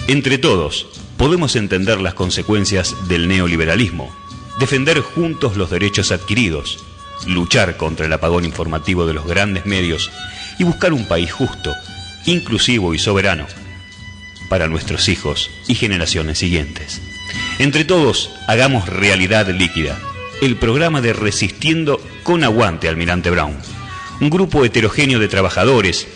Entre todos, podemos entender las consecuencias del neoliberalismo, defender juntos los derechos adquiridos, luchar contra el apagón informativo de los grandes medios y buscar un país justo, inclusivo y soberano para nuestros hijos y generaciones siguientes. Entre todos, hagamos realidad líquida el programa de Resistiendo con Aguante Almirante Brown, un grupo heterogéneo de trabajadores,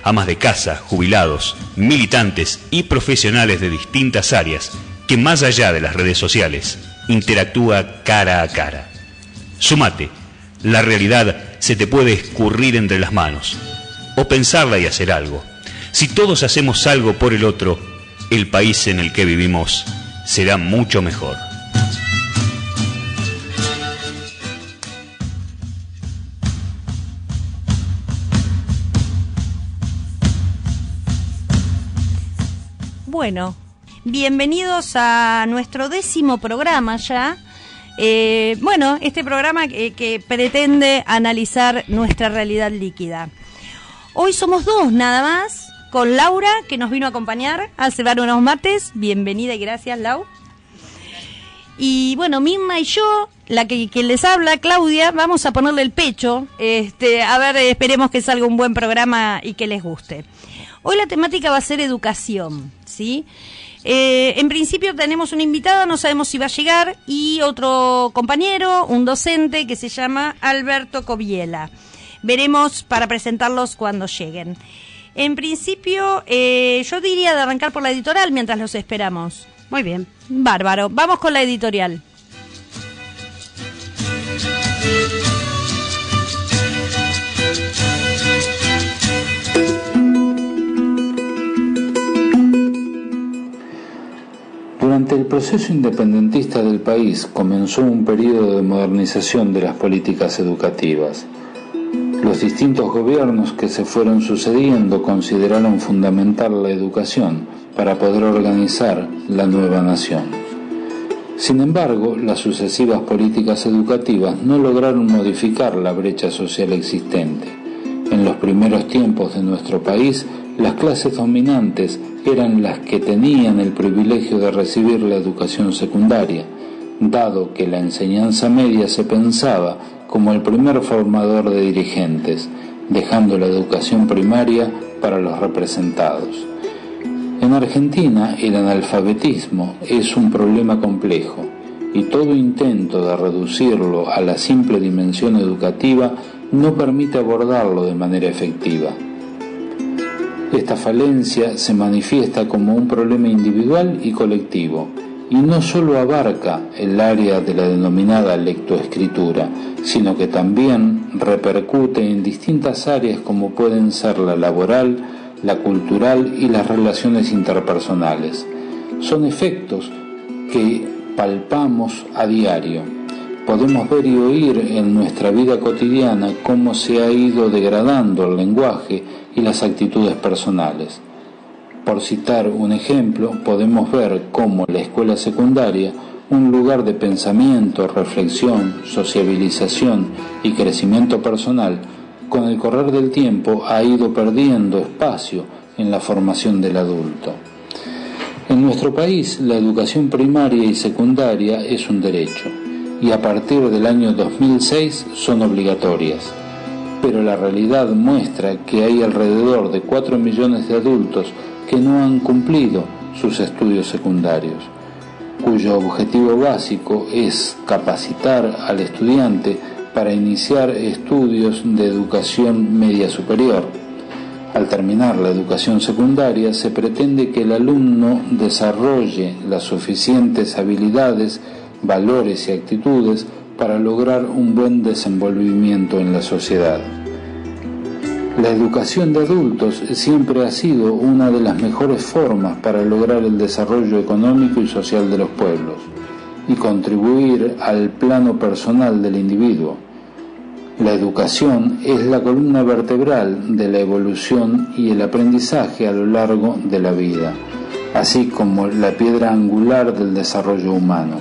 amas de casa, jubilados, militantes y profesionales de distintas áreas que, más allá de las redes sociales, interactúa cara a cara. Sumate, la realidad se te puede escurrir entre las manos, o pensarla y hacer algo. Si todos hacemos algo por el otro, el país en el que vivimos será mucho mejor. Bueno, bienvenidos a nuestro 10º programa ya. Este programa que pretende analizar nuestra realidad líquida. Hoy somos dos nada más, con Laura, que nos vino a acompañar a cebar unos mates. Bienvenida y gracias, Lau. Y bueno, Mimma y yo, la que les habla, Claudia, vamos a ponerle el pecho. A ver, esperemos que salga un buen programa y que les guste. Hoy la temática va a ser educación, ¿sí? En principio tenemos una invitada, no sabemos si va a llegar, y otro compañero, un docente que se llama Alberto Coviela. Veremos para presentarlos cuando lleguen. En principio, yo diría de arrancar por la editorial mientras los esperamos. Muy bien. Bárbaro. Vamos con la editorial. Durante el proceso independentista del país comenzó un periodo de modernización de las políticas educativas. Los distintos gobiernos que se fueron sucediendo consideraron fundamental la educación para poder organizar la nueva nación. Sin embargo, las sucesivas políticas educativas no lograron modificar la brecha social existente. En los primeros tiempos de nuestro país, las clases dominantes eran las que tenían el privilegio de recibir la educación secundaria, dado que la enseñanza media se pensaba como el primer formador de dirigentes, dejando la educación primaria para los representados. En Argentina, el analfabetismo es un problema complejo, y todo intento de reducirlo a la simple dimensión educativa no permite abordarlo de manera efectiva. Esta falencia se manifiesta como un problema individual y colectivo, y no solo abarca el área de la denominada lectoescritura, sino que también repercute en distintas áreas como pueden ser la laboral, la cultural y las relaciones interpersonales. Son efectos que palpamos a diario. Podemos ver y oír en nuestra vida cotidiana cómo se ha ido degradando el lenguaje y las actitudes personales. Por citar un ejemplo, podemos ver cómo la escuela secundaria, un lugar de pensamiento, reflexión, sociabilización y crecimiento personal, con el correr del tiempo ha ido perdiendo espacio en la formación del adulto. En nuestro país, la educación primaria y secundaria es un derecho, y a partir del año 2006 son obligatorias. Pero la realidad muestra que hay alrededor de 4 millones de adultos que no han cumplido sus estudios secundarios, cuyo objetivo básico es capacitar al estudiante para iniciar estudios de educación media superior. Al terminar la educación secundaria, se pretende que el alumno desarrolle las suficientes habilidades, valores y actitudes para lograr un buen desenvolvimiento en la sociedad. La educación de adultos siempre ha sido una de las mejores formas para lograr el desarrollo económico y social de los pueblos y contribuir al plano personal del individuo. La educación es la columna vertebral de la evolución y el aprendizaje a lo largo de la vida, así como la piedra angular del desarrollo humano.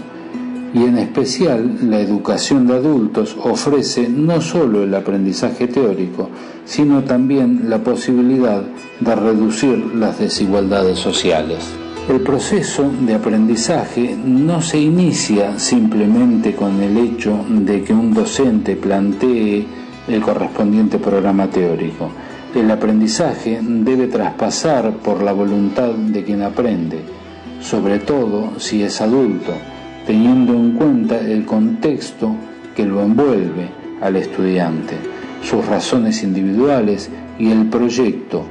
Y en especial la educación de adultos ofrece no solo el aprendizaje teórico, sino también la posibilidad de reducir las desigualdades sociales. El proceso de aprendizaje no se inicia simplemente con el hecho de que un docente plantee el correspondiente programa teórico. El aprendizaje debe traspasar por la voluntad de quien aprende, sobre todo si es adulto, teniendo en cuenta el contexto que lo envuelve al estudiante, sus razones individuales y el proyecto,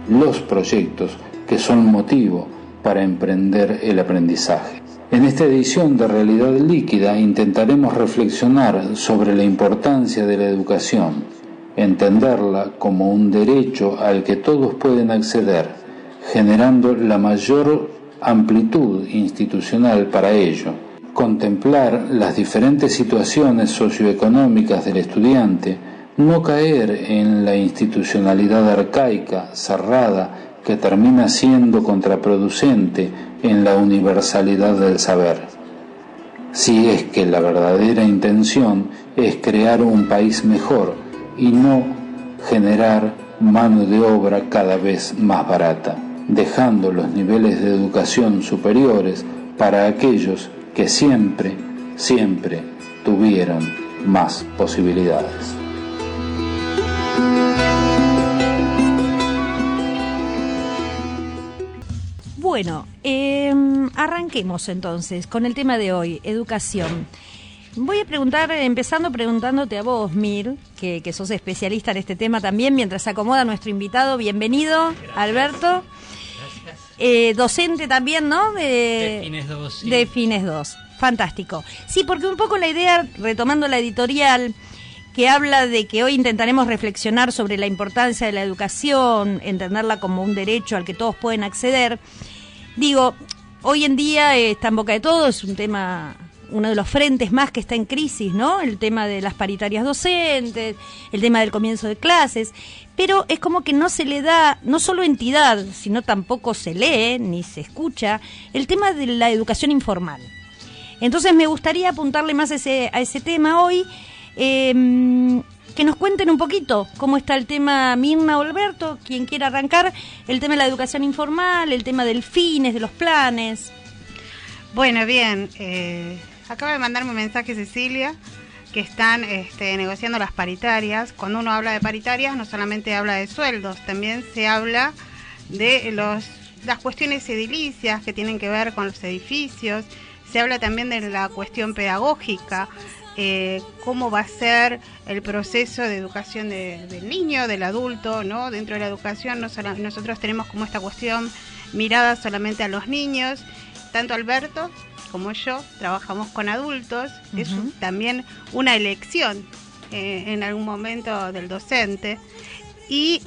los proyectos que son motivo para emprender el aprendizaje. En esta edición de Realidad Líquida intentaremos reflexionar sobre la importancia de la educación, entenderla como un derecho al que todos pueden acceder, generando la mayor amplitud institucional para ello, contemplar las diferentes situaciones socioeconómicas del estudiante, no caer en la institucionalidad arcaica, cerrada, que termina siendo contraproducente en la universalidad del saber. Si es que la verdadera intención es crear un país mejor y no generar mano de obra cada vez más barata, dejando los niveles de educación superiores para aquellos que siempre tuvieron más posibilidades. Bueno, arranquemos entonces con el tema de hoy, educación. Voy a preguntar, empezando preguntándote a vos, Mir, que sos especialista en este tema también, mientras se acomoda nuestro invitado. Bienvenido, gracias, Alberto. Gracias. Docente también, ¿no? De Fines 2. Sí. De Fines 2, fantástico. Sí, porque un poco la idea, retomando la editorial, que habla de que hoy intentaremos reflexionar sobre la importancia de la educación, entenderla como un derecho al que todos pueden acceder. Digo, hoy en día está en boca de todos, es un tema, uno de los frentes más que está en crisis, ¿no? El tema de las paritarias docentes, el tema del comienzo de clases, pero es como que no se le da, no solo entidad, sino tampoco se lee ni se escucha, el tema de la educación informal. Entonces me gustaría apuntarle más a ese tema hoy, que nos cuenten un poquito cómo está el tema, Mirna o Alberto, quien quiera arrancar, el tema de la educación informal, el tema del fines, de los planes. Bueno, bien, acaba de mandarme un mensaje Cecilia, que están negociando las paritarias. Cuando uno habla de paritarias no solamente habla de sueldos, también se habla de las cuestiones edilicias que tienen que ver con los edificios, se habla también de la cuestión pedagógica, cómo va a ser el proceso de educación del niño, del adulto, ¿no? Dentro de la educación nosotros tenemos como esta cuestión mirada solamente a los niños, tanto Alberto como yo trabajamos con adultos, es también una elección en algún momento del docente y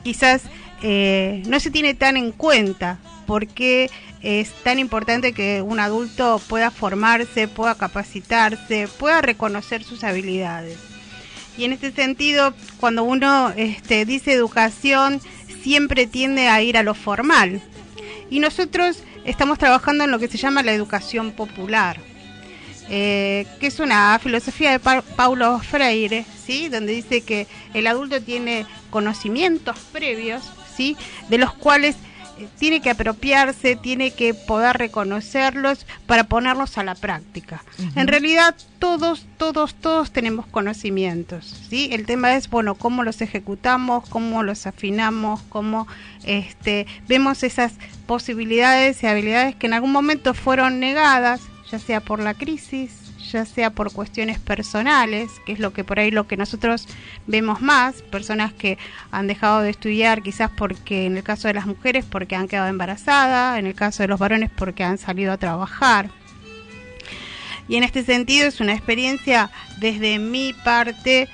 quizás no se tiene tan en cuenta porque es tan importante que un adulto pueda formarse, pueda capacitarse, pueda reconocer sus habilidades. Y en este sentido, cuando uno dice educación, siempre tiende a ir a lo formal. Y nosotros estamos trabajando en lo que se llama la educación popular, que es una filosofía de Paulo Freire, ¿sí? Donde dice que el adulto tiene conocimientos previos, ¿sí? De los cuales tiene que apropiarse, tiene que poder reconocerlos para ponerlos a la práctica. En realidad todos tenemos conocimientos, ¿sí? El tema es, bueno, cómo los ejecutamos, cómo los afinamos, cómo vemos esas posibilidades y habilidades que en algún momento fueron negadas, ya sea por la crisis, ya sea por cuestiones personales, que es lo que por ahí lo que nosotros vemos más, personas que han dejado de estudiar quizás porque en el caso de las mujeres porque han quedado embarazadas, en el caso de los varones porque han salido a trabajar. Y en este sentido es una experiencia desde mi parte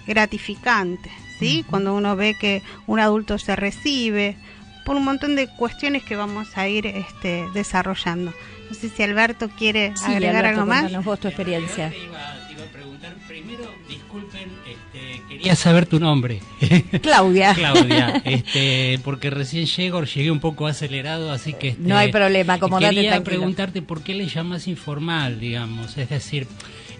gratificante, ¿sí? Cuando uno ve que un adulto se recibe por un montón de cuestiones que vamos a ir desarrollando. No sé si Alberto quiere agregar algo más. Cuéntanos vos tu experiencia. Te iba a preguntar primero, disculpen, quería saber tu nombre. Claudia. Claudia, porque recién llegué un poco acelerado, así que no hay problema, acomodate quería tranquilo. Preguntarte por qué le llamas informal, digamos, es decir,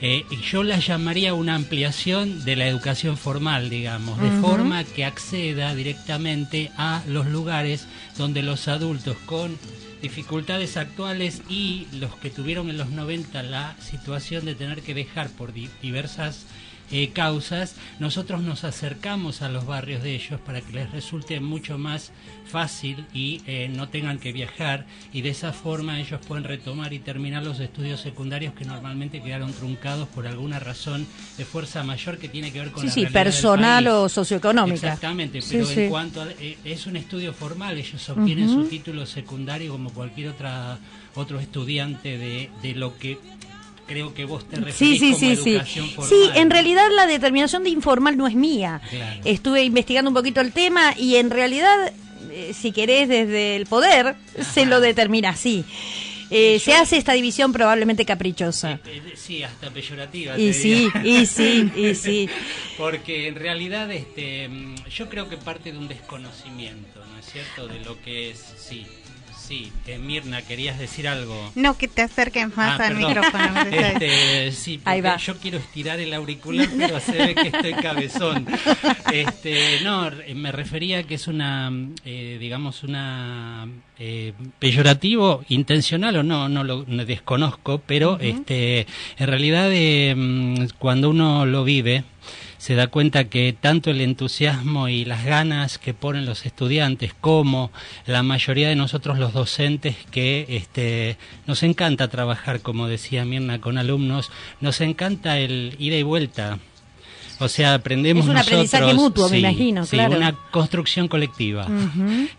y yo la llamaría una ampliación de la educación formal, digamos, de forma que acceda directamente a los lugares donde los adultos con dificultades actuales y los que tuvieron en los 90 la situación de tener que dejar por diversas causas, nosotros nos acercamos a los barrios de ellos para que les resulte mucho más fácil y no tengan que viajar, y de esa forma ellos pueden retomar y terminar los estudios secundarios que normalmente quedaron truncados por alguna razón de fuerza mayor que tiene que ver con la realidad personal del país. O socioeconómica. Exactamente, pero en cuanto a, es un estudio formal, ellos obtienen su título secundario como cualquier otro estudiante de lo que creo que vos te referís como educación formal. Sí, en realidad la determinación de informal no es mía. Claro. Estuve investigando un poquito el tema y en realidad, si querés, desde el poder se lo determina así. Se hace esta división probablemente caprichosa. Sí, hasta peyorativa. Y sí. Porque en realidad yo creo que parte de un desconocimiento, ¿no es cierto?, de lo que es, sí. Mirna, ¿querías decir algo? No, que te acerques más al perdón. micrófono. Sí, porque yo quiero estirar el auricular, pero se ve que estoy cabezón. No, me refería a que es una, digamos, una peyorativo, intencional o no lo desconozco, pero en realidad cuando uno lo vive, se da cuenta que tanto el entusiasmo y las ganas que ponen los estudiantes como la mayoría de nosotros los docentes, que nos encanta trabajar, como decía Mirna, con alumnos, nos encanta el ida y vuelta. O sea, aprendemos nosotros... Es un aprendizaje mutuo, me imagino, claro. Una construcción colectiva,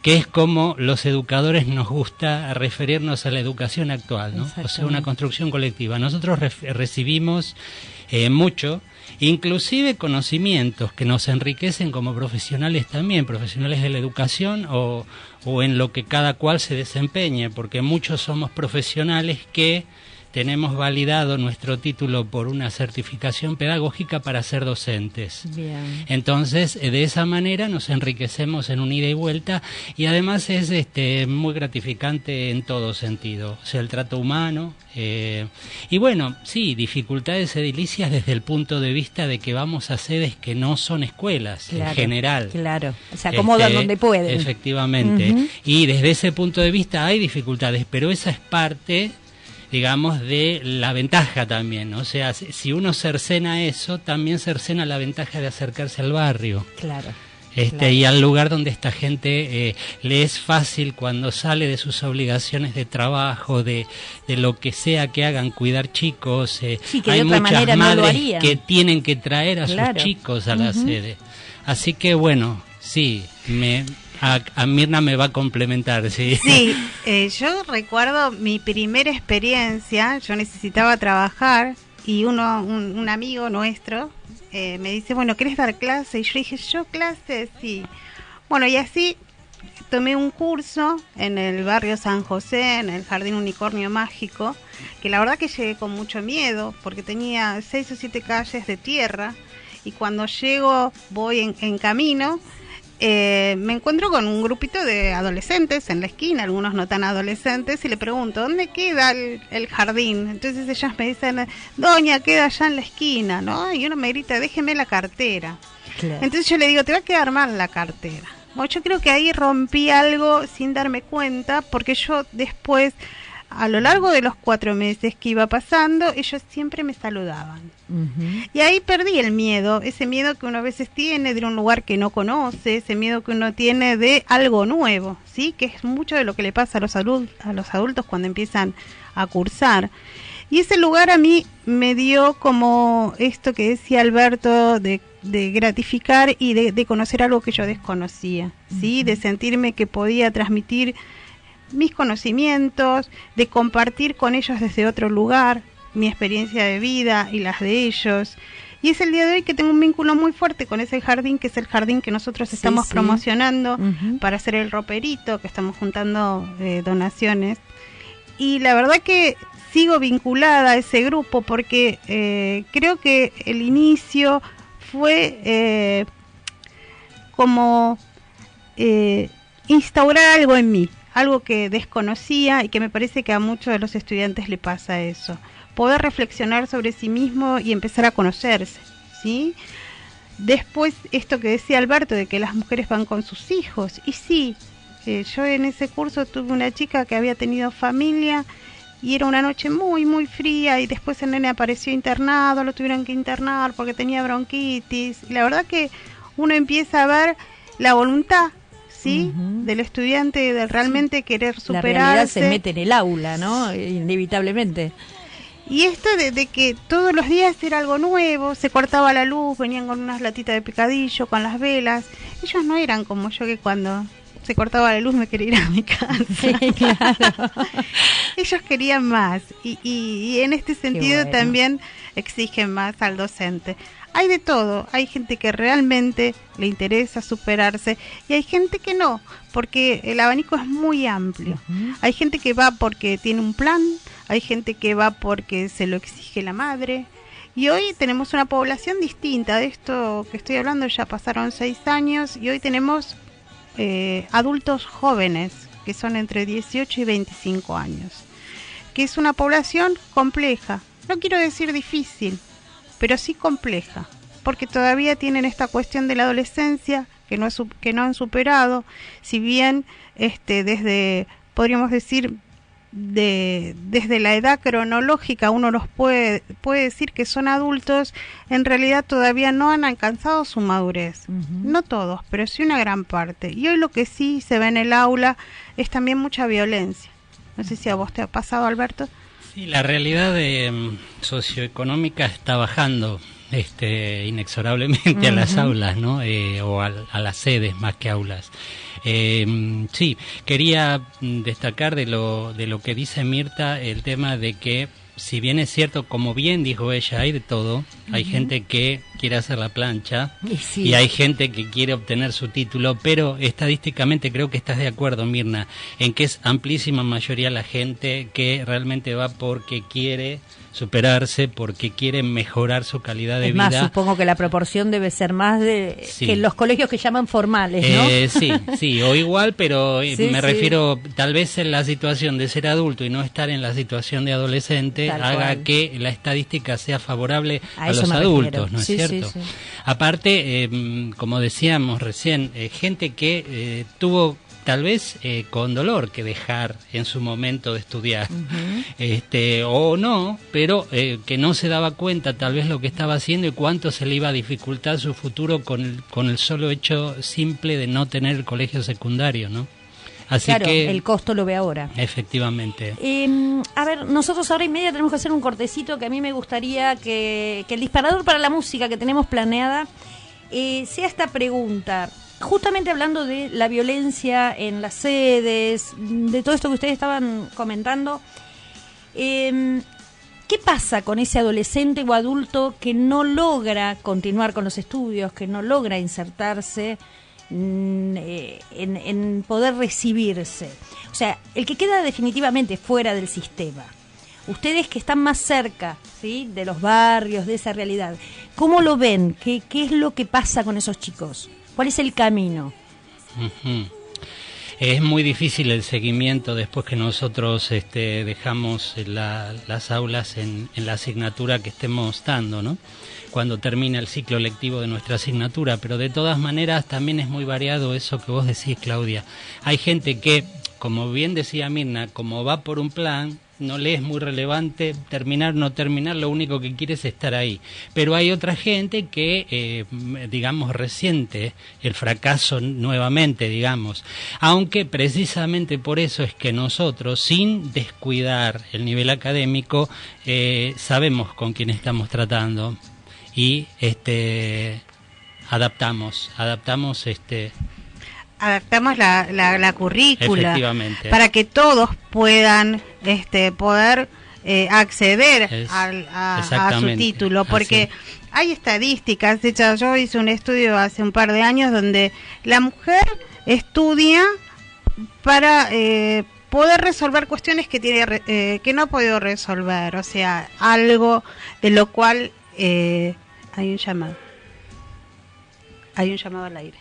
que es como los educadores nos gusta referirnos a la educación actual, ¿no? O sea, una construcción colectiva. Nosotros recibimos mucho, inclusive conocimientos que nos enriquecen como profesionales también, profesionales de la educación o en lo que cada cual se desempeñe, porque muchos somos profesionales que tenemos validado nuestro título por una certificación pedagógica para ser docentes. Bien. Entonces, de esa manera nos enriquecemos en un ida y vuelta, y además es muy gratificante en todo sentido, o sea, el trato humano, y bueno, sí, dificultades edilicias desde el punto de vista de que vamos a sedes que no son escuelas, en general. Claro, se acomodan donde pueden. Efectivamente, y desde ese punto de vista hay dificultades, pero esa es parte, digamos, de la ventaja también, ¿no? O sea, si uno cercena eso, también cercena la ventaja de acercarse al barrio. Claro. Y al lugar donde esta gente le es fácil, cuando sale de sus obligaciones de trabajo, de lo que sea que hagan, cuidar chicos. Que hay de otra muchas manera madres no lo harían, que tienen que traer a sus chicos a la sede. Así que bueno, sí, a Mirna me va a complementar, sí. Sí, yo recuerdo mi primera experiencia. Yo necesitaba trabajar y un amigo nuestro me dice, bueno, ¿querés dar clase? Y yo dije, ¿yo clase? Sí. Bueno, y así tomé un curso en el barrio San José, en el Jardín Unicornio Mágico, que la verdad que llegué con mucho miedo, porque tenía 6 o 7 calles de tierra, y cuando llego, voy en camino, me encuentro con un grupito de adolescentes en la esquina, algunos no tan adolescentes, y le pregunto, ¿dónde queda el jardín? Entonces ellas me dicen, doña, queda allá en la esquina, ¿no? Y uno me grita, déjeme la cartera. Claro. Entonces yo le digo, te va a quedar mal la cartera. Bueno, yo creo que ahí rompí algo sin darme cuenta, porque yo después, a lo largo de los 4 meses que iba pasando, ellos siempre me saludaban. Y ahí perdí el miedo, ese miedo que uno a veces tiene de ir a un lugar que no conoce, ese miedo que uno tiene de algo nuevo, ¿sí? Que es mucho de lo que le pasa a los adultos cuando empiezan a cursar. Y ese lugar a mí me dio como esto que decía Alberto, de gratificar y de conocer algo que yo desconocía, ¿sí? De sentirme que podía transmitir mis conocimientos, de compartir con ellos desde otro lugar mi experiencia de vida y las de ellos. Y es el día de hoy que tengo un vínculo muy fuerte con ese jardín, que es el jardín que nosotros estamos promocionando para hacer el roperito, que estamos juntando donaciones. Y la verdad que sigo vinculada a ese grupo porque creo que el inicio fue como instaurar algo en mí, algo que desconocía y que me parece que a muchos de los estudiantes le pasa eso. poder reflexionar sobre sí mismo y empezar a conocerse, ¿sí? Después, esto que decía Alberto, de que las mujeres van con sus hijos, y sí, yo en ese curso tuve una chica que había tenido familia, y era una noche muy, muy fría, y después el nene apareció internado, lo tuvieron que internar porque tenía bronquitis, y la verdad que uno empieza a ver la voluntad, ¿sí? Del estudiante de realmente querer superarse. La realidad se mete en el aula, ¿no? Inevitablemente. Y esto de que todos los días era algo nuevo, se cortaba la luz, venían con unas latitas de picadillo, con las velas. Ellos no eran como yo, que cuando se cortaba la luz me quería ir a mi casa. Sí, claro. Ellos querían más, y en este sentido también exigen más al docente. Hay de todo, hay gente que realmente le interesa superarse y hay gente que no, porque el abanico es muy amplio. Hay gente que va porque tiene un plan, hay gente que va porque se lo exige la madre, y hoy tenemos una población distinta. De esto que estoy hablando ya pasaron 6 años y hoy tenemos adultos jóvenes que son entre 18 y 25 años, que es una población compleja, no quiero decir difícil, pero sí compleja, porque todavía tienen esta cuestión de la adolescencia que no han superado, si bien desde, podríamos decir, desde la edad cronológica uno los puede decir que son adultos, en realidad todavía no han alcanzado su madurez. No todos, pero sí una gran parte. Y hoy lo que sí se ve en el aula es también mucha violencia. No sé si a vos te ha pasado, Alberto. Sí, la realidad socioeconómica está bajando inexorablemente a las aulas, ¿no? O a las sedes más que aulas. Sí, quería destacar de lo que dice Mirta, el tema de que, si bien es cierto, como bien dijo ella, hay de todo. Hay gente que quiere hacer la plancha y hay gente que quiere obtener su título, pero estadísticamente creo que estás de acuerdo, Mirna, en que es amplísima mayoría la gente que realmente va porque quiere superarse, porque quiere mejorar su calidad de vida. Es más, supongo que la proporción debe ser más que en los colegios que llaman formales, ¿no? Sí, o igual, pero me refiero, tal vez en la situación de ser adulto y no estar en la situación de adolescente haga que la estadística sea favorable a los adultos, ¿no es cierto? Sí. Aparte, como decíamos recién, gente que tuvo tal vez con dolor que dejar en su momento de estudiar, o no, pero que no se daba cuenta tal vez lo que estaba haciendo y cuánto se le iba a dificultar su futuro con el solo hecho simple de no tener el colegio secundario, ¿no? Así claro, que el costo lo ve ahora. Efectivamente. A ver, nosotros ahora y media tenemos que hacer un cortecito, que a mí me gustaría que el disparador para la música que tenemos planeada sea esta pregunta. Justamente hablando de la violencia en las sedes, de todo esto que ustedes estaban comentando, ¿qué pasa con ese adolescente o adulto que no logra continuar con los estudios, que no logra insertarse en poder recibirse? O sea, el que queda definitivamente fuera del sistema. Ustedes que están más cerca, ¿sí?, de los barrios, de esa realidad, ¿cómo lo ven? ¿Qué es lo que pasa con esos chicos? ¿Cuál es el camino? Es muy difícil el seguimiento después que nosotros dejamos las aulas en la asignatura que estemos dando, ¿no? Cuando termina el ciclo lectivo de nuestra asignatura, pero de todas maneras también es muy variado eso que vos decís, Claudia. Hay gente que, como bien decía Mirna, como va por un plan, no le es muy relevante terminar, no terminar, lo único que quiere es estar ahí. Pero hay otra gente que, digamos, resiente el fracaso nuevamente, digamos. Aunque precisamente por eso es que nosotros, sin descuidar el nivel académico, sabemos con quién estamos tratando y adaptamos la currícula. Efectivamente. Para que todos puedan poder acceder a su título, porque hay estadísticas. De hecho, yo hice un estudio hace un par de años donde la mujer estudia para poder resolver cuestiones que que no ha podido resolver, o sea, algo de lo cual hay un llamado al aire.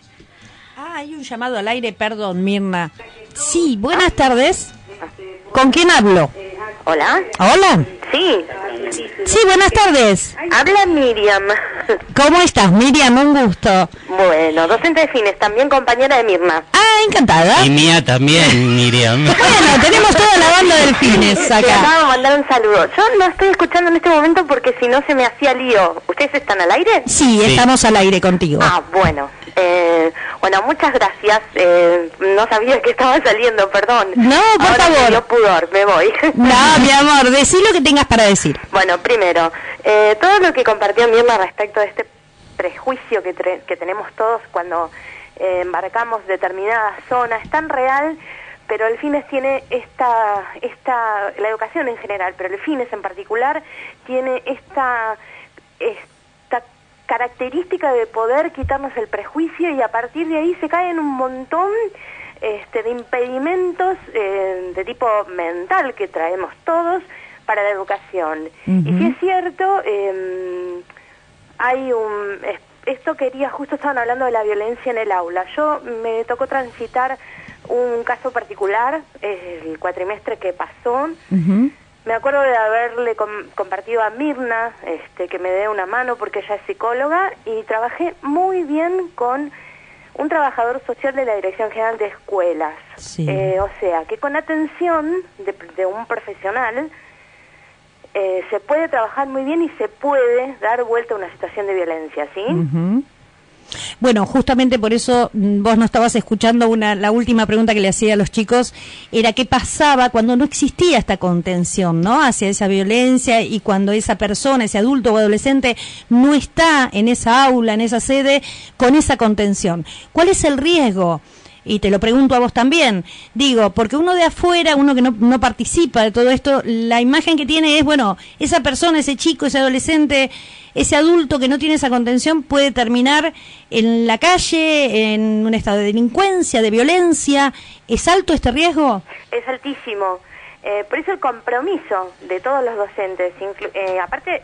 Hay un llamado al aire, perdón, Mirna. Sí, buenas tardes. ¿Con quién hablo? Hola. Hola. Sí. Sí, buenas tardes. Habla Miriam. ¿Cómo estás, Miriam? Un gusto. Bueno, docente de fines, también compañera de Mirna. Ah, encantada. Y mía también, Miriam. Bueno, tenemos toda la banda del fines Le acá. acabo de mandar un saludo. Yo no estoy escuchando en este momento porque si no se me hacía lío. ¿Ustedes están al aire? Sí, estamos al aire contigo. Ah, bueno. Bueno, muchas gracias. No sabía que estaba saliendo, perdón. No, por Ahora favor. me dio pudor, me voy. No, mi amor, decí lo que tengas para decir. Bueno, primero, todo lo que compartió Mirna respecto de este prejuicio que tenemos todos cuando embarcamos determinada zona es tan real, pero el Fines tiene la educación en general, pero el Fines en particular tiene esta característica de poder quitarnos el prejuicio y a partir de ahí se caen un montón de impedimentos de tipo mental que traemos todos para la educación. Y si es cierto, esto justo estaban hablando de la violencia en el aula. Yo me tocó transitar un caso particular el cuatrimestre que pasó. Me acuerdo de haberle compartido a Mirna que me dé una mano porque ella es psicóloga y trabajé muy bien con un trabajador social de la Dirección General de Escuelas. Sí. O sea, que con atención de un profesional se puede trabajar muy bien y se puede dar vuelta a una situación de violencia, ¿sí? Bueno, justamente por eso vos no estabas escuchando la última pregunta que le hacía a los chicos, era qué pasaba cuando no existía esta contención, ¿no? Hacia esa violencia y cuando esa persona, ese adulto o adolescente no está en esa aula, en esa sede, con esa contención. ¿Cuál es el riesgo? Y te lo pregunto a vos también, digo, porque uno de afuera, uno que no participa de todo esto, la imagen que tiene es, bueno, esa persona, ese chico, ese adolescente, ese adulto que no tiene esa contención puede terminar en la calle, en un estado de delincuencia, de violencia. ¿Es alto este riesgo? Es altísimo. Por eso el compromiso de todos los docentes, aparte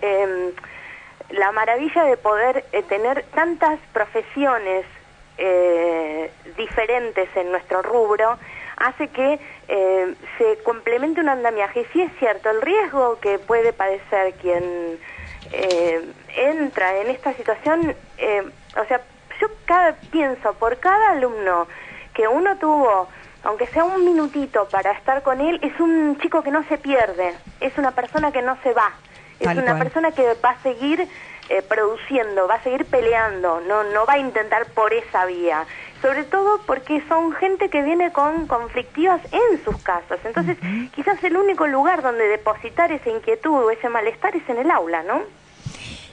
la maravilla de poder tener tantas profesiones diferentes en nuestro rubro hace que se complemente un andamiaje. Y sí es cierto, el riesgo que puede padecer quien entra en esta situación, o sea, yo pienso por cada alumno que uno tuvo, aunque sea un minutito para estar con él, es un chico que no se pierde, es una persona que no se va, es una persona que va a seguir produciendo, va a seguir peleando, no va a intentar por esa vía, sobre todo porque son gente que viene con conflictivas en sus casas, entonces quizás el único lugar donde depositar esa inquietud o ese malestar es en el aula, ¿no?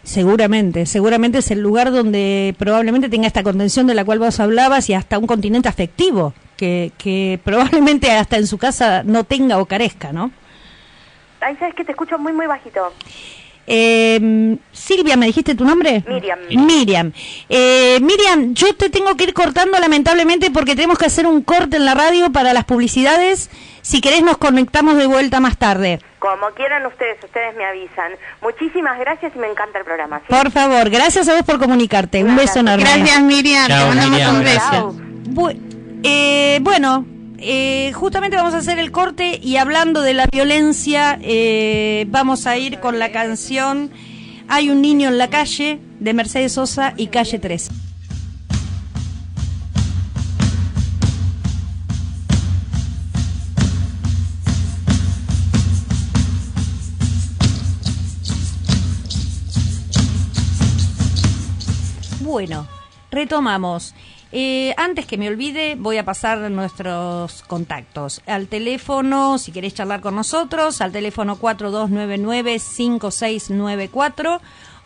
Seguramente es el lugar donde probablemente tenga esta contención de la cual vos hablabas y hasta un continente afectivo que probablemente hasta en su casa no tenga o carezca, ¿no? Ay, ¿sabes que te escucho muy muy bajito? Silvia, ¿me dijiste tu nombre? Miriam. Miriam, yo te tengo que ir cortando lamentablemente porque tenemos que hacer un corte en la radio para las publicidades. Si querés nos conectamos de vuelta más tarde. Como quieran ustedes me avisan. Muchísimas gracias y me encanta el programa, ¿sí? Por favor, gracias a vos por comunicarte. Un beso enorme. Gracias, Miriam. Chao, Te mandamos Miriam, un beso. gracias. Bueno, justamente vamos a hacer el corte y hablando de la violencia, vamos a ir con la canción Hay un niño en la calle de Mercedes Sosa y Calle 3. Bueno, retomamos. Antes que me olvide, voy a pasar nuestros contactos. Al teléfono, si querés charlar con nosotros, al teléfono 4299-5694,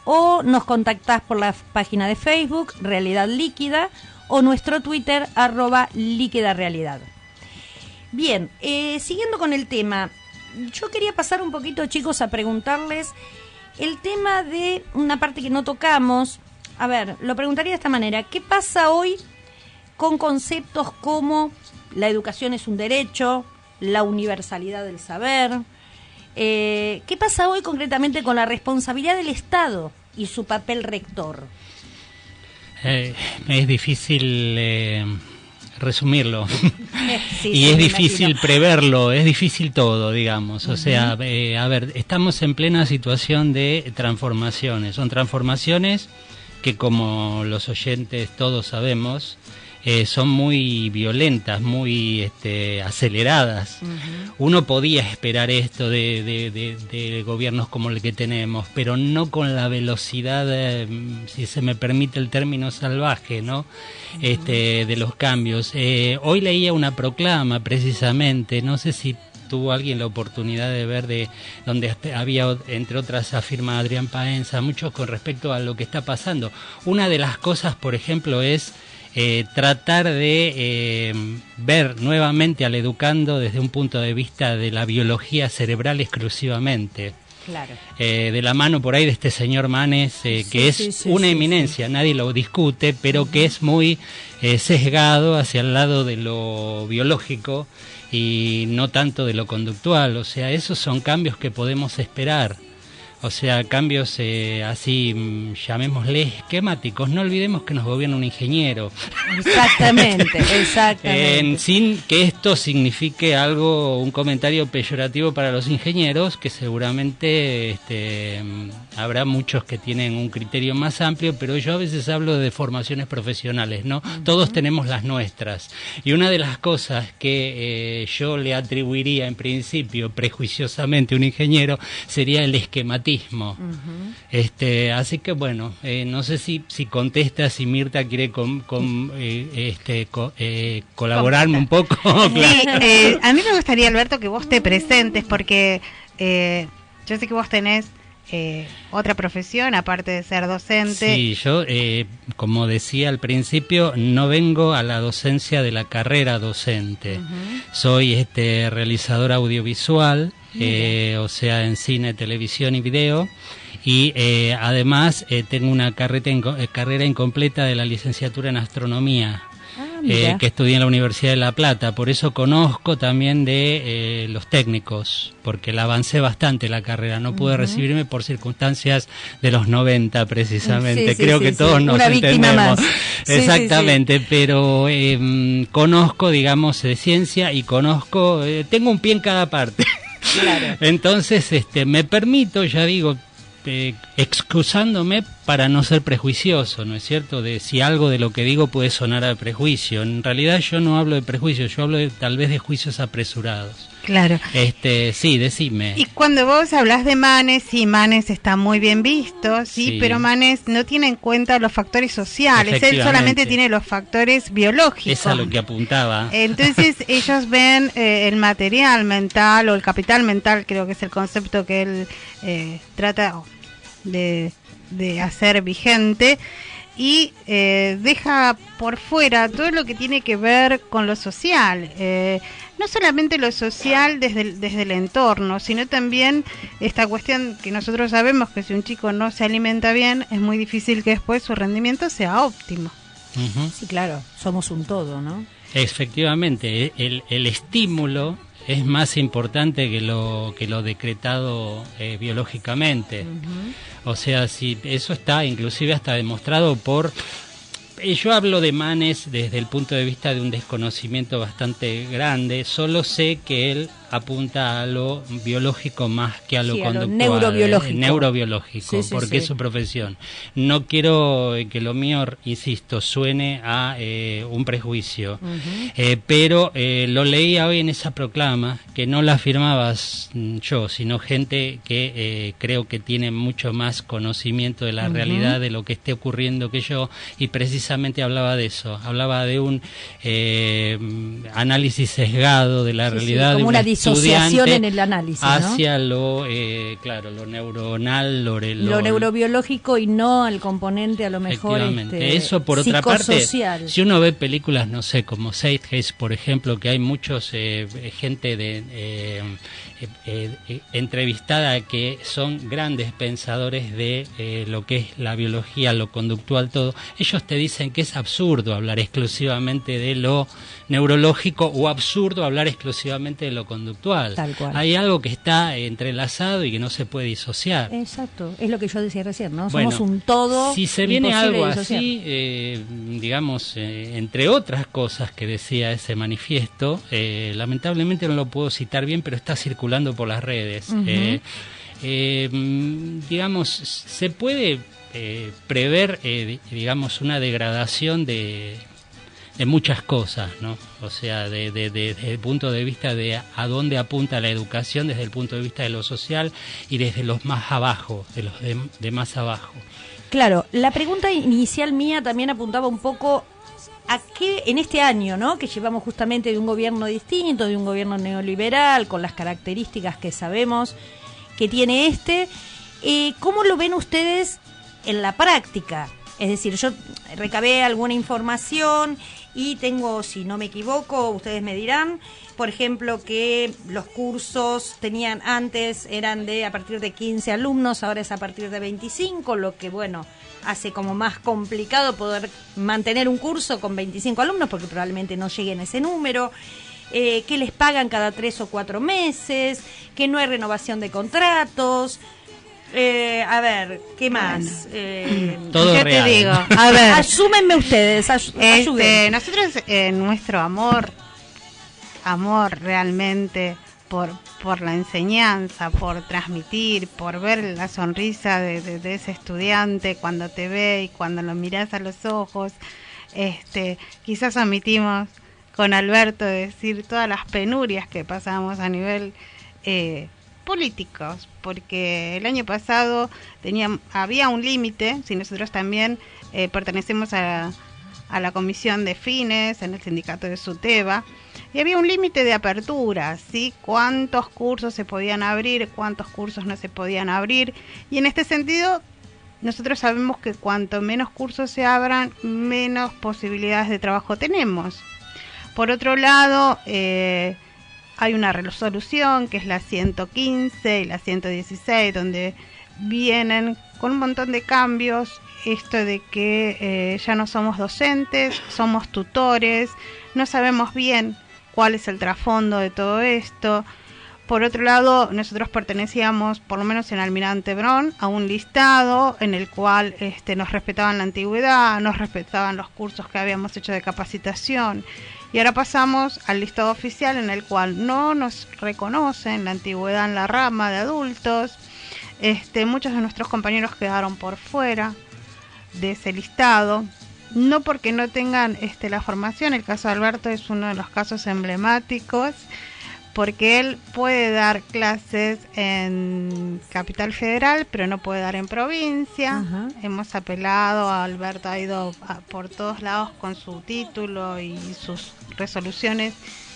o nos contactás por la página de Facebook, Realidad Líquida, o nuestro Twitter, @líquidarealidad. Bien, siguiendo con el tema, yo quería pasar un poquito, chicos, a preguntarles el tema de una parte que no tocamos. A ver, lo preguntaría de esta manera. ¿Qué pasa hoy con conceptos como la educación es un derecho, la universalidad del saber? ¿Qué pasa hoy concretamente con la responsabilidad del Estado y su papel rector? Es difícil resumirlo. Y es difícil preverlo, es difícil todo, digamos. O sea, a ver, estamos en plena situación de transformaciones. Son transformaciones que, como los oyentes todos sabemos, son muy violentas, muy aceleradas. Uno podía esperar esto de gobiernos como el que tenemos, pero no con la velocidad, si se me permite el término, salvaje, ¿no? De los cambios. Hoy leía una proclama, precisamente, no sé si tuvo alguien la oportunidad de ver, de donde había, entre otras, afirma Adrián Paenza, muchos con respecto a lo que está pasando. Una de las cosas, por ejemplo, es tratar de ver nuevamente al educando desde un punto de vista de la biología cerebral exclusivamente. Claro. De la mano por ahí de este señor Manes, que es una eminencia, nadie lo discute, pero que es muy sesgado hacia el lado de lo biológico y no tanto de lo conductual. O sea, esos son cambios que podemos esperar. O sea, cambios así, llamémosle esquemáticos. No olvidemos que nos gobierna un ingeniero. Exactamente, exactamente. Sin que esto signifique algo, un comentario peyorativo para los ingenieros, que seguramente habrá muchos que tienen un criterio más amplio, pero yo a veces hablo de formaciones profesionales, ¿no? Todos tenemos las nuestras. Y una de las cosas que yo le atribuiría en principio prejuiciosamente a un ingeniero sería el esquematismo. Así que bueno, no sé si contesta, si Mirta quiere colaborarme un poco. Claro. Sí, a mí me gustaría, Alberto, que vos te presentes, porque yo sé que vos tenés otra profesión aparte de ser docente. Sí, yo como decía al principio, no vengo a la docencia de la carrera docente. Soy realizador audiovisual, o sea, en cine, televisión y video, y además tengo una carrera incompleta de la licenciatura en astronomía. Que estudié en la Universidad de La Plata, por eso conozco también de los técnicos, porque la avancé bastante la carrera, no pude recibirme por circunstancias de los 90 precisamente, creo que todos nos entendemos. Exactamente, pero conozco, digamos, de ciencia y conozco, tengo un pie en cada parte. Claro. Entonces, me permito, ya digo, excusándome para no ser prejuicioso, ¿no es cierto? De si algo de lo que digo puede sonar a prejuicio. En realidad yo no hablo de prejuicios, yo hablo tal vez de juicios apresurados. Claro. Sí, decime. Y cuando vos hablas de Manes, sí, Manes está muy bien visto, sí, pero Manes no tiene en cuenta los factores sociales, él solamente tiene los factores biológicos. Es a lo que apuntaba. Entonces ellos ven el material mental o el capital mental, creo que es el concepto que él trata de hacer vigente, y deja por fuera todo lo que tiene que ver con lo social, no solamente lo social desde el entorno, sino también esta cuestión que nosotros sabemos que si un chico no se alimenta bien, es muy difícil que después su rendimiento sea óptimo. Sí, claro, somos un todo, ¿no? Efectivamente, el estímulo es más importante que lo decretado biológicamente. O sea, si eso está inclusive hasta demostrado por... Yo hablo de Manes desde el punto de vista de un desconocimiento bastante grande. Solo sé que él apunta a lo biológico más que a lo conductual. A lo neurobiológico, porque es su profesión. No quiero que lo mío, insisto, suene a un prejuicio. Pero lo leía hoy en esa proclama, que no la firmabas yo, sino gente que creo que tiene mucho más conocimiento de la realidad, de lo que esté ocurriendo que yo, y precisamente hablaba de eso. Hablaba de un análisis sesgado de la realidad, como de una disociación en el análisis, hacia lo neuronal, lo neurobiológico, y no al componente a lo mejor eso por otra parte. Si uno ve películas, no sé, como Zeitgeist, por ejemplo, que hay muchos gente entrevistada que son grandes pensadores de lo que es la biología, lo conductual, todo, ellos te dicen que es absurdo hablar exclusivamente de lo neurológico o absurdo hablar exclusivamente de lo conductual. conductual. Tal cual. Hay algo que está entrelazado y que no se puede disociar. Exacto, es lo que yo decía recién, ¿no? Bueno, somos un todo. Si se viene algo disociar. así, digamos, entre otras cosas que decía ese manifiesto, lamentablemente no lo puedo citar bien, pero está circulando por las redes. Digamos, se puede prever, digamos, una degradación de muchas cosas, ¿no? O sea, desde el punto de vista de a dónde apunta la educación, desde el punto de vista de lo social y desde los más abajo, de los de más abajo. Claro, la pregunta inicial mía también apuntaba un poco a qué en este año, ¿no? Que llevamos justamente de un gobierno distinto, de un gobierno neoliberal, con las características que sabemos que tiene ¿cómo lo ven ustedes en la práctica? Es decir, yo recabé alguna información y tengo, si no me equivoco, ustedes me dirán, por ejemplo, que los cursos eran a partir de 15 alumnos, ahora es a partir de 25, lo que, bueno, hace como más complicado poder mantener un curso con 25 alumnos, porque probablemente no lleguen a ese número, que les pagan cada 3 o 4 meses, que no hay renovación de contratos. A ver, ¿qué más? Todo ¿qué real. te digo? A ver, Asúmenme ustedes, ayuden. Nosotros nuestro amor realmente por la enseñanza, por transmitir, por ver la sonrisa de ese estudiante cuando te ve y cuando lo mirás a los ojos, quizás omitimos con Alberto decir todas las penurias que pasamos a nivel políticos, porque el año pasado había un límite, si nosotros también pertenecemos a la comisión de fines en el sindicato de SUTEBA, y había un límite de apertura, ¿sí? Cuántos cursos se podían abrir, cuántos cursos no se podían abrir, y en este sentido nosotros sabemos que cuanto menos cursos se abran, menos posibilidades de trabajo tenemos. Por otro lado, hay una resolución que es la 115 y la 116, donde vienen con un montón de cambios, esto de que ya no somos docentes, somos tutores, no sabemos bien cuál es el trasfondo de todo esto. Por otro lado, nosotros pertenecíamos, por lo menos en Almirante Brown, a un listado en el cual nos respetaban la antigüedad, nos respetaban los cursos que habíamos hecho de capacitación. Y ahora pasamos al listado oficial en el cual no nos reconocen la antigüedad en la rama de adultos. Muchos de nuestros compañeros quedaron por fuera de ese listado, no porque no tengan la formación. El caso de Alberto es uno de los casos emblemáticos, porque él puede dar clases en Capital Federal, pero no puede dar en provincia. Ajá. Hemos apelado, Alberto ha ido por todos lados con su título y sus resoluciones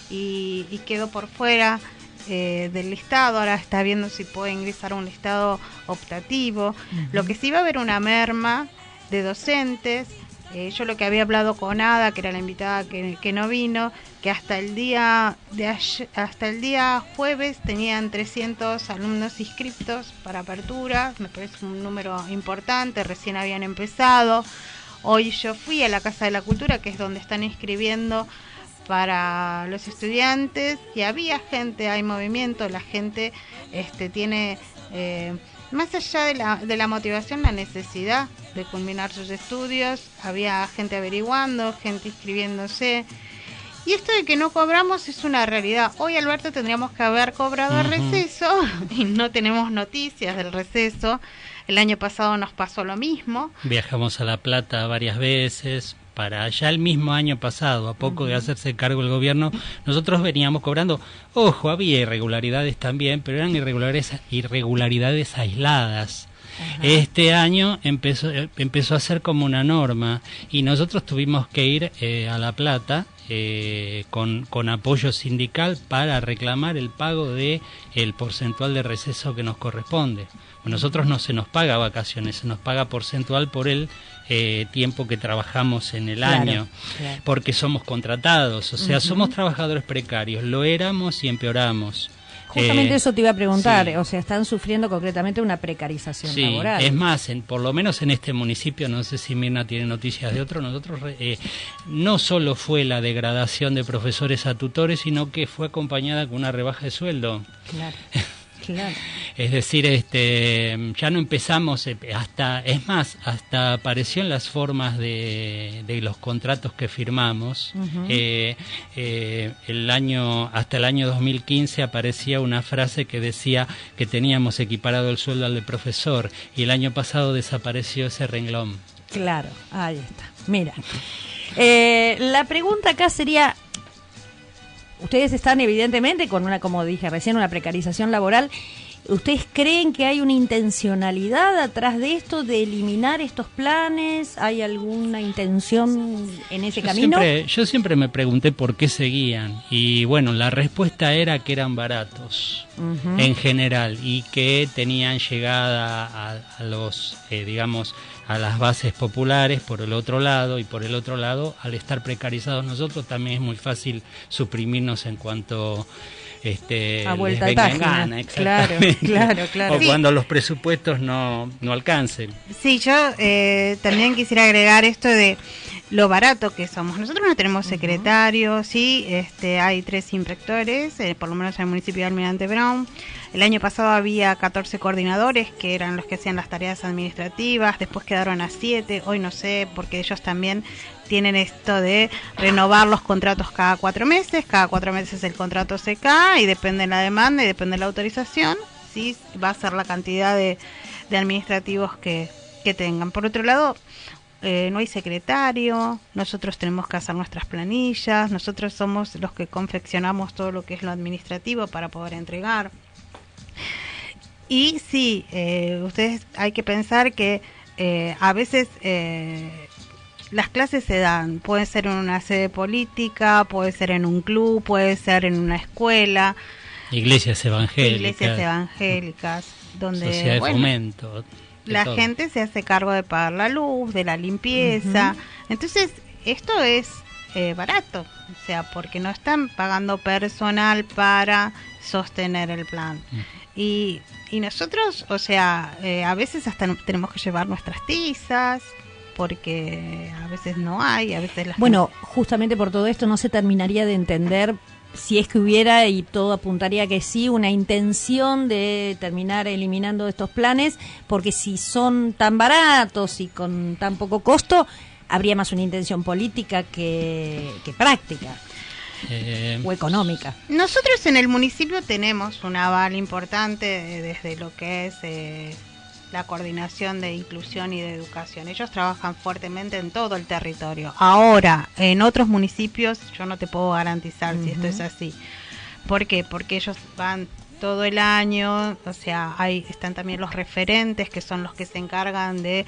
y quedó por fuera del listado. Ahora está viendo si puede ingresar a un listado optativo. Uh-huh. Lo que sí va a haber una merma de docentes. Yo lo que había hablado con Ada, que era la invitada que no vino, que hasta el día jueves tenían 300 alumnos inscriptos para apertura. Me parece un número importante, recién habían empezado. Hoy yo fui a la Casa de la Cultura, que es donde están inscribiendo para los estudiantes, y había gente, hay movimiento, la gente tiene... más allá de la motivación, la necesidad de culminar sus estudios, había gente averiguando, gente inscribiéndose. Y esto de que no cobramos es una realidad. Hoy, Alberto, tendríamos que haber cobrado el receso y no tenemos noticias del receso. El año pasado nos pasó lo mismo. Viajamos a La Plata varias veces. Para allá el mismo año pasado, a poco de hacerse cargo el gobierno, nosotros veníamos cobrando. Ojo, había irregularidades también, pero eran irregularidades aisladas. Ajá. Este año empezó a ser como una norma y nosotros tuvimos que ir a La Plata con apoyo sindical para reclamar el pago de el porcentual de receso que nos corresponde. Nosotros no se nos paga vacaciones, se nos paga porcentual por el tiempo que trabajamos en el año, porque somos contratados, o sea, somos trabajadores precarios, lo éramos y empeoramos. Justamente eso te iba a preguntar, sí. O sea, están sufriendo concretamente una precarización laboral. Es más, por lo menos en este municipio, no sé si Mirna tiene noticias de otro, nosotros no solo fue la degradación de profesores a tutores, sino que fue acompañada con una rebaja de sueldo. Claro. Claro. Es decir, ya no empezamos, hasta apareció en las formas de los contratos que firmamos. Uh-huh. Hasta el año 2015 aparecía una frase que decía que teníamos equiparado el sueldo al del profesor, y el año pasado desapareció ese renglón. Claro, ahí está. Mira, la pregunta acá sería... Ustedes están evidentemente con una, como dije recién, una precarización laboral. ¿Ustedes creen que hay una intencionalidad atrás de esto, de eliminar estos planes? ¿Hay alguna intención en ese camino? Yo siempre me pregunté por qué seguían. Y bueno, la respuesta era que eran baratos, uh-huh, en general, y que tenían llegada a los, digamos, a las bases populares por el otro lado, y por el otro lado, al estar precarizados nosotros, también es muy fácil suprimirnos en cuanto a vuelta de página. Claro. O sí, cuando los presupuestos no alcancen. Sí, yo también quisiera agregar esto de lo barato que somos. Nosotros no tenemos secretarios, sí, hay 3 inspectores, por lo menos en el municipio de Almirante Brown. El año pasado había 14 coordinadores, que eran los que hacían las tareas administrativas, después quedaron a 7, hoy no sé, porque ellos también tienen esto de renovar los contratos cada 4 meses, el contrato se cae y depende de la demanda y depende de la autorización, sí va a ser la cantidad de administrativos que tengan. Por otro lado, no hay secretario, nosotros tenemos que hacer nuestras planillas, nosotros somos los que confeccionamos todo lo que es lo administrativo para poder entregar. Y sí, ustedes hay que pensar que a veces las clases se dan, puede ser en una sede política, puede ser en un club, puede ser en una escuela. Iglesias evangélicas, donde sociedad de fomento. La gente se hace cargo de pagar la luz, de la limpieza. Uh-huh. Entonces, esto es barato, o sea, porque no están pagando personal para sostener el plan. Uh-huh. Y nosotros, o sea, a veces hasta tenemos que llevar nuestras tizas, porque a veces no hay, a veces justamente por todo esto no se terminaría de entender, si es que hubiera, y todo apuntaría que sí, una intención de terminar eliminando estos planes, porque si son tan baratos y con tan poco costo, habría más una intención política que práctica. O económica. Nosotros en el municipio tenemos un aval importante desde lo que es la coordinación de inclusión y de educación. Ellos trabajan fuertemente en todo el territorio. Ahora, en otros municipios yo no te puedo garantizar si esto es así. ¿Por qué? Porque ellos van todo el año, o sea, están también los referentes, que son los que se encargan de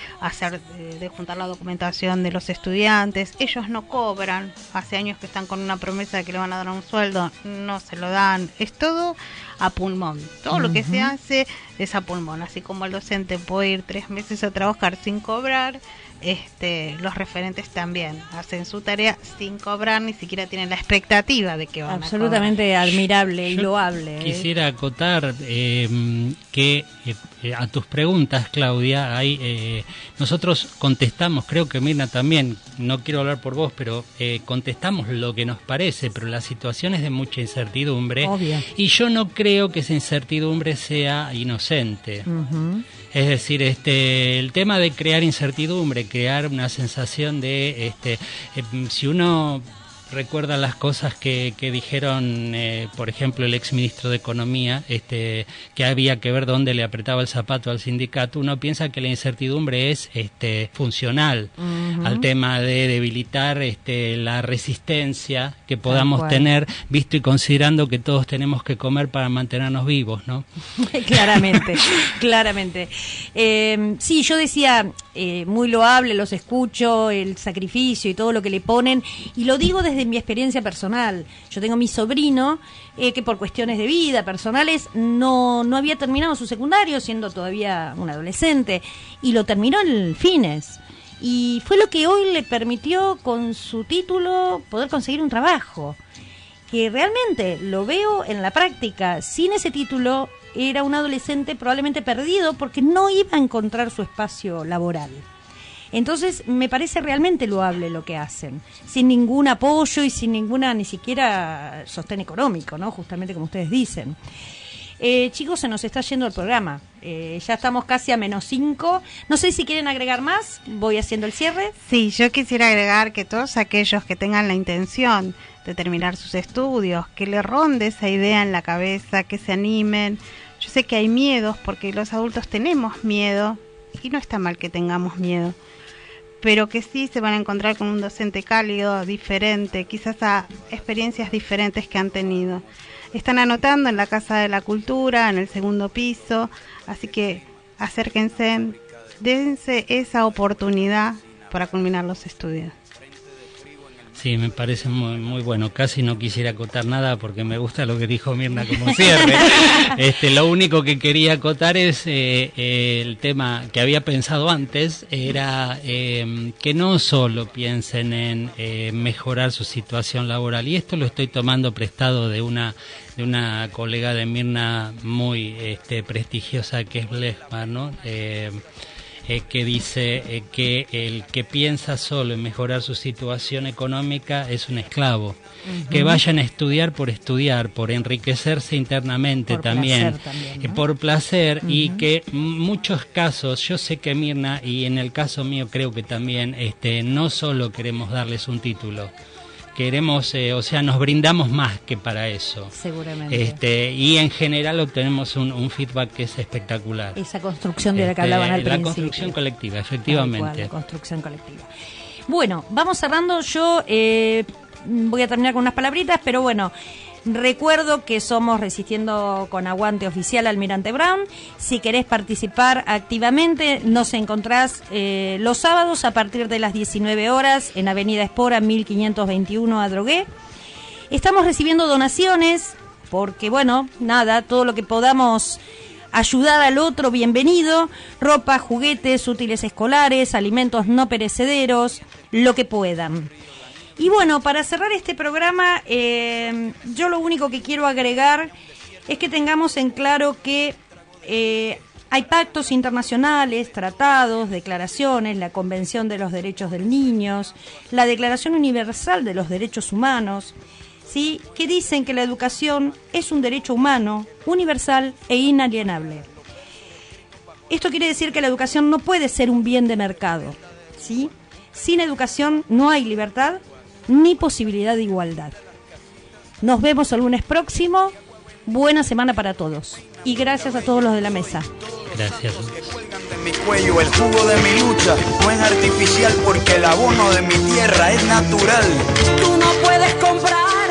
juntar la documentación de los estudiantes. Ellos no cobran, hace años que están con una promesa de que le van a dar un sueldo, no se lo dan, es todo a pulmón, todo lo que se hace es a pulmón, así como el docente puede ir 3 meses a trabajar sin cobrar, los referentes también hacen su tarea sin cobrar, ni siquiera tienen la expectativa de que van absolutamente a cobrar. Admirable y loable. Quisiera acotar que a tus preguntas, Claudia, nosotros contestamos, creo que Mirna también, no quiero hablar por vos, pero contestamos lo que nos parece, pero la situación es de mucha incertidumbre. Obvio. Y yo no creo que esa incertidumbre sea inocente. Uh-huh. Es decir, el tema de crear incertidumbre, crear una sensación de, si uno recuerda las cosas que dijeron, por ejemplo, el exministro de Economía, que había que ver dónde le apretaba el zapato al sindicato, uno piensa que la incertidumbre es funcional al tema de debilitar la resistencia que podamos tener, visto y considerando que todos tenemos que comer para mantenernos vivos, ¿no? Claramente. Sí, yo decía, muy loable, los escucho, el sacrificio y todo lo que le ponen, y lo digo desde mi experiencia personal. Yo tengo mi sobrino que por cuestiones de vida personales no había terminado su secundario, siendo todavía un adolescente, y lo terminó en Fines, y fue lo que hoy le permitió con su título poder conseguir un trabajo. que realmente lo veo en la práctica. Sin ese título era un adolescente probablemente perdido porque no iba a encontrar su espacio laboral. Entonces me parece realmente loable lo que hacen, sin ningún apoyo y sin ninguna ni siquiera sostén económico, ¿no? Justamente como ustedes dicen. Chicos, se nos está yendo el programa. Ya estamos casi a -5. No sé si quieren agregar más. Voy haciendo el cierre. Sí, yo quisiera agregar que todos aquellos que tengan la intención de terminar sus estudios, que le ronde esa idea en la cabeza, que se animen. Yo sé que hay miedos, porque los adultos tenemos miedo, y no está mal que tengamos miedo, pero que sí se van a encontrar con un docente cálido, diferente, quizás a experiencias diferentes que han tenido. Están anotando en la Casa de la Cultura, en el 2º piso, así que acérquense, dense esa oportunidad para culminar los estudios. Sí, me parece muy, muy bueno. Casi no quisiera acotar nada porque me gusta lo que dijo Mirna como cierre. Lo único que quería acotar es el tema que había pensado antes, era que no solo piensen en mejorar su situación laboral, y esto lo estoy tomando prestado de una colega de Mirna muy prestigiosa, que es Blechman, ¿no? Que dice que el que piensa solo en mejorar su situación económica es un esclavo. Uh-huh. Que vayan a estudiar, por enriquecerse internamente, por también, ¿no? Por placer. Uh-huh. Y que muchos casos, yo sé que Mirna, y en el caso mío creo que también, no solo queremos darles un título, queremos, nos brindamos más que para eso. Seguramente. Y en general obtenemos un feedback que es espectacular. Esa construcción de la que hablaban al principio. La construcción colectiva, efectivamente. La construcción colectiva. Bueno, vamos cerrando. Yo voy a terminar con unas palabritas, pero bueno, recuerdo que somos Resistiendo con Aguante Oficial Almirante Brown. Si querés participar activamente, nos encontrás los sábados a partir de las 19 horas en Avenida Espora 1521 Adrogué. Estamos recibiendo donaciones porque, bueno, nada, todo lo que podamos ayudar al otro, bienvenido. Ropa, juguetes, útiles escolares, alimentos no perecederos, lo que puedan. Y bueno, para cerrar este programa, yo lo único que quiero agregar es que tengamos en claro que hay pactos internacionales, tratados, declaraciones, la Convención de los Derechos del Niño, la Declaración Universal de los Derechos Humanos, ¿sí?, que dicen que la educación es un derecho humano, universal e inalienable. Esto quiere decir que la educación no puede ser un bien de mercado, ¿sí? Sin educación no hay libertad ni posibilidad de igualdad. Nos vemos el lunes próximo. Buena semana para todos. Y gracias a todos los de la mesa. Gracias. Mi cuello, el jugo de mi lucha no es artificial porque el abono de mi tierra es natural. Tú no puedes comprar